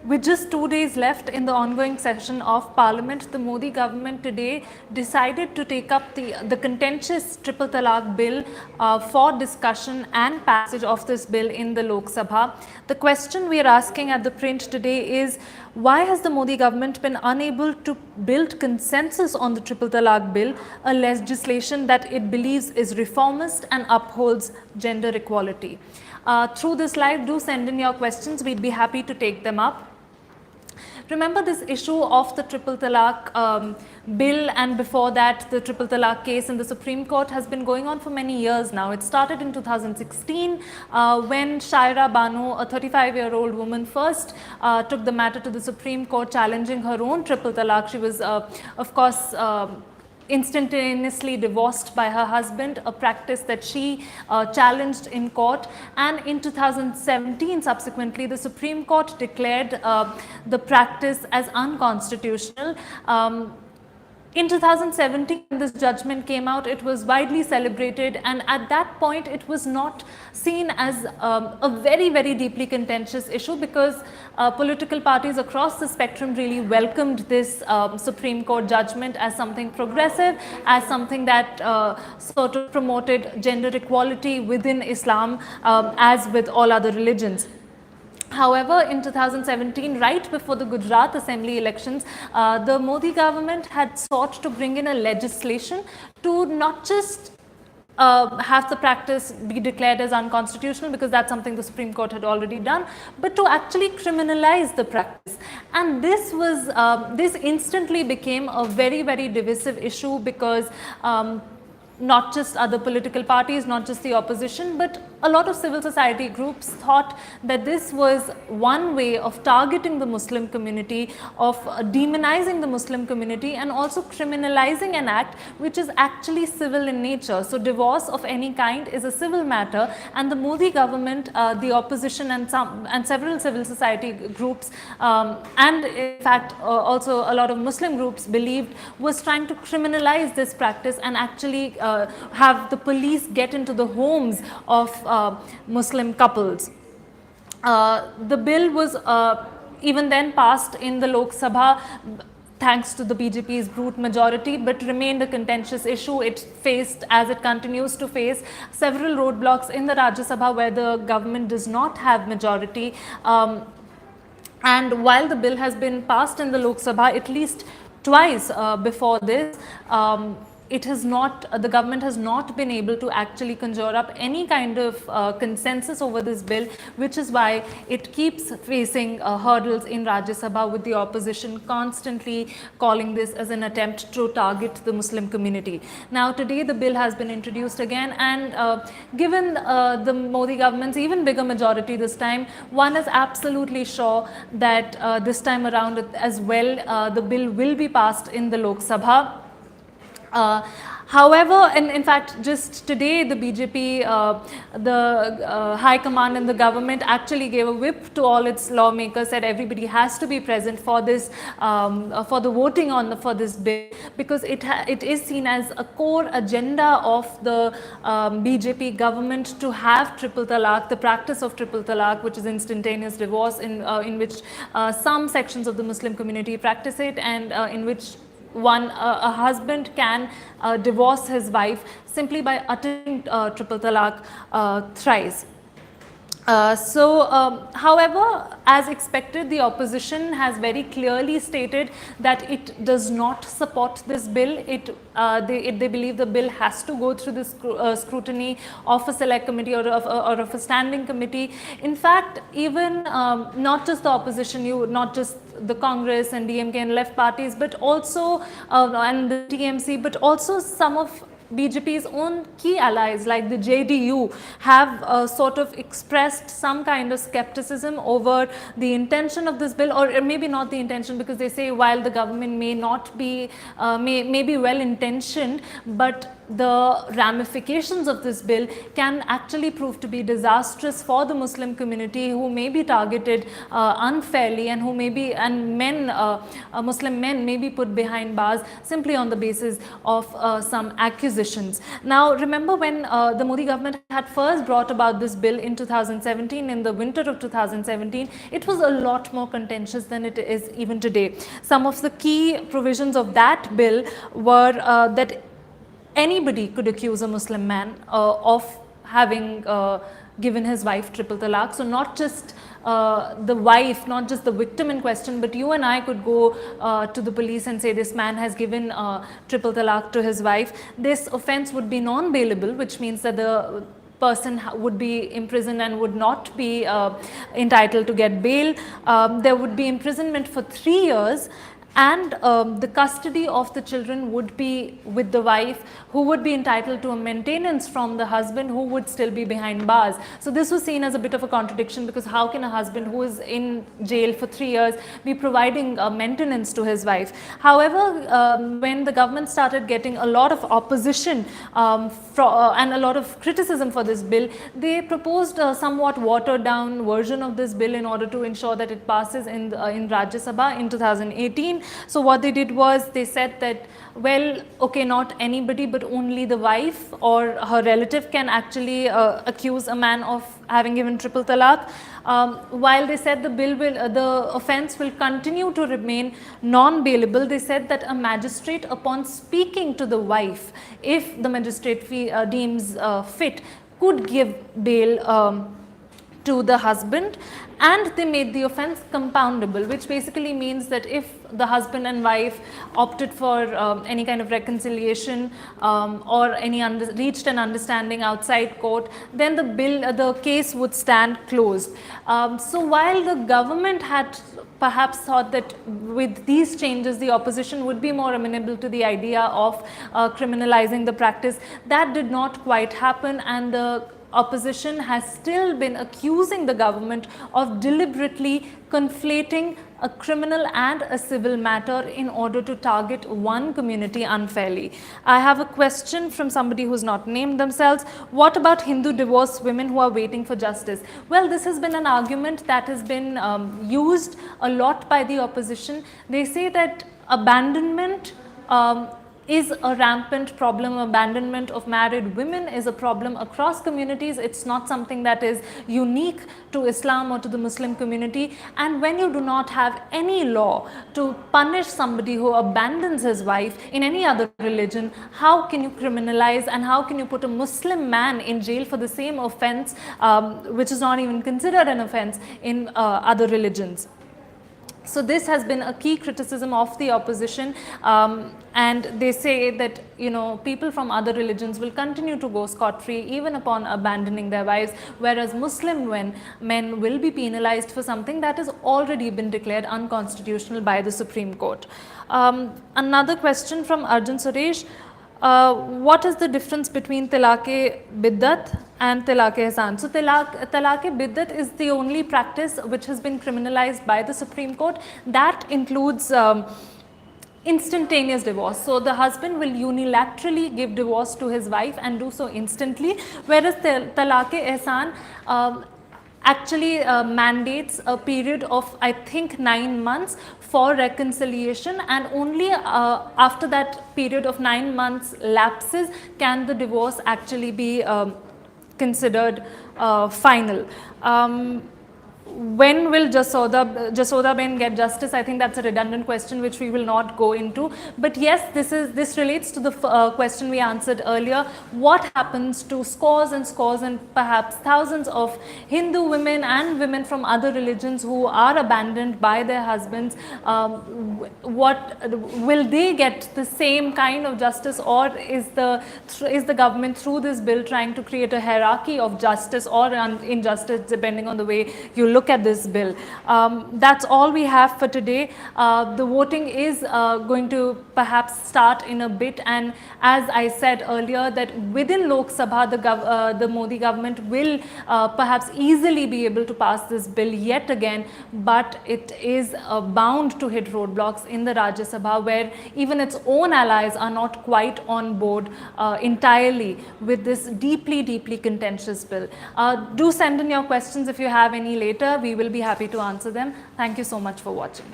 With just 2 days left in the ongoing session of Parliament, the Modi government today decided to take up the contentious Triple Talaq bill for discussion and passage of this bill in the Lok Sabha. The question we are asking at the print today is, why has the Modi government been unable to build consensus on the Triple Talaq bill, a legislation that it believes is reformist and upholds gender equality? Through this live, do send in your questions. We'd be happy to take them up. Remember this issue of the Triple Talaq bill, and before that the Triple Talaq case in the Supreme Court has been going on for many years now. It started in 2016 when Shaira Banu, a 35-year-old woman, first took the matter to the Supreme Court challenging her own Triple Talaq. She was of course instantaneously divorced by her husband, a practice that she challenged in court. And in 2017, subsequently, the Supreme Court declared the practice as unconstitutional. In 2017, when this judgment came out, it was widely celebrated, and at that point it was not seen as a very, very deeply contentious issue, because political parties across the spectrum really welcomed this Supreme Court judgment as something progressive, as something that sort of promoted gender equality within Islam, as with all other religions. However, in 2017, right before the Gujarat Assembly elections, the Modi government had sought to bring in a legislation to not just have the practice be declared as unconstitutional, because that's something the Supreme Court had already done, but to actually criminalize the practice. And this was this instantly became a very, very divisive issue, because not just other political parties, not just the opposition, but a lot of civil society groups thought that this was one way of targeting the Muslim community, of demonizing the Muslim community, and also criminalizing an act which is actually civil in nature. So divorce of any kind is a civil matter, and the Modi government, the opposition, and several civil society groups, and in fact also a lot of Muslim groups believed, was trying to criminalize this practice and actually have the police get into the homes of Muslim couples. The bill was even then passed in the Lok Sabha thanks to the BJP's brute majority, but remained a contentious issue. It faced, as it continues to face, several roadblocks in the Rajya Sabha, where the government does not have majority. And while the bill has been passed in the Lok Sabha at least twice before this, it has not, the government has not been able to actually conjure up any kind of consensus over this bill, which is why it keeps facing hurdles in Rajya Sabha, with the opposition constantly calling this as an attempt to target the Muslim community. Now today the bill has been introduced again, and given the Modi government's even bigger majority this time, one is absolutely sure that this time around as well the bill will be passed in the Lok Sabha. However, and in fact, just today the BJP, the High Command and the government actually gave a whip to all its lawmakers, said everybody has to be present for this, for the voting on for this bill, because it is seen as a core agenda of the BJP government to have Triple Talaq, the practice of Triple Talaq, which is instantaneous divorce, in which some sections of the Muslim community practice it, and in which a husband can divorce his wife simply by uttering Triple Talaq thrice. However, as expected, the opposition has very clearly stated that it does not support this bill. They believe the bill has to go through the scrutiny of a select committee or of a standing committee. In fact, even not just the opposition, not just the Congress and DMK and left parties, but also and the TMC, but also some of BJP's own key allies like the JDU have sort of expressed some kind of skepticism over the intention of this bill, or maybe not the intention, because they say while the government may not be, may be well intentioned, but the ramifications of this bill can actually prove to be disastrous for the Muslim community, who may be targeted unfairly, and who may be, and Muslim men may be put behind bars simply on the basis of some accusations. Now remember, when the Modi government had first brought about this bill in 2017, in the winter of 2017, it was a lot more contentious than it is even today. Some of the key provisions of that bill were that anybody could accuse a Muslim man of having given his wife triple talaq. So not just the wife, not just the victim in question, but you and I could go to the police and say this man has given triple talaq to his wife. This offence would be non-bailable, which means that the person would be imprisoned and would not be entitled to get bail. There would be imprisonment for 3 years, and the custody of the children would be with the wife, who would be entitled to a maintenance from the husband, who would still be behind bars. So this was seen as a bit of a contradiction, because how can a husband who is in jail for 3 years be providing maintenance to his wife? However, when the government started getting a lot of opposition and a lot of criticism for this bill, they proposed a somewhat watered down version of this bill in order to ensure that it passes in Rajya Sabha in 2018. So what they did was, they said that, well, okay, not anybody, but only the wife or her relative can actually accuse a man of having given triple talaq. While they said the offence will continue to remain non-bailable, they said that a magistrate, upon speaking to the wife, if the magistrate deems fit, could give bail to the husband, and they made the offence compoundable, which basically means that if the husband and wife opted for any kind of reconciliation or reached an understanding outside court, then the case would stand closed. So while the government had perhaps thought that with these changes the opposition would be more amenable to the idea of criminalizing the practice, that did not quite happen, and the opposition has still been accusing the government of deliberately conflating a criminal and a civil matter in order to target one community unfairly. I have a question from somebody who's not named themselves. What about Hindu divorced women who are waiting for justice? Well, this has been an argument that has been used a lot by the opposition. They say that abandonment is a rampant problem. Abandonment of married women is a problem across communities. It's not something that is unique to Islam or to the Muslim community. And when you do not have any law to punish somebody who abandons his wife in any other religion, how can you criminalize and how can you put a Muslim man in jail for the same offense, which is not even considered an offense in other religions? So this has been a key criticism of the opposition, and they say that, you know, people from other religions will continue to go scot-free even upon abandoning their wives, whereas Muslim men will be penalized for something that has already been declared unconstitutional by the Supreme Court. Another question from Arjun Suresh. What is the difference between Talaq-e-Biddat and Talaq-e-Ihsan? So Talaq-e-Biddat is the only practice which has been criminalized by the Supreme Court. That includes instantaneous divorce. So the husband will unilaterally give divorce to his wife and do so instantly, whereas Talaq-e-Ihsan actually mandates a period of, I think, 9 months for reconciliation, and only after that period of 9 months lapses can the divorce actually be considered final. When will Jasoda Ben get justice? I think that's a redundant question which we will not go into. But yes, this relates to the question we answered earlier. What happens to scores and perhaps thousands of Hindu women and women from other religions who are abandoned by their husbands? Will they get the same kind of justice, or is the government through this bill trying to create a hierarchy of justice or injustice, depending on the way you look at this bill. That's all we have for today. The voting is going to perhaps start in a bit, and as I said earlier, that within Lok Sabha, the Modi government will perhaps easily be able to pass this bill yet again, but it is bound to hit roadblocks in the Rajya Sabha, where even its own allies are not quite on board entirely with this deeply contentious bill. Do send in your questions if you have any later. We will be happy to answer them. Thank you so much for watching.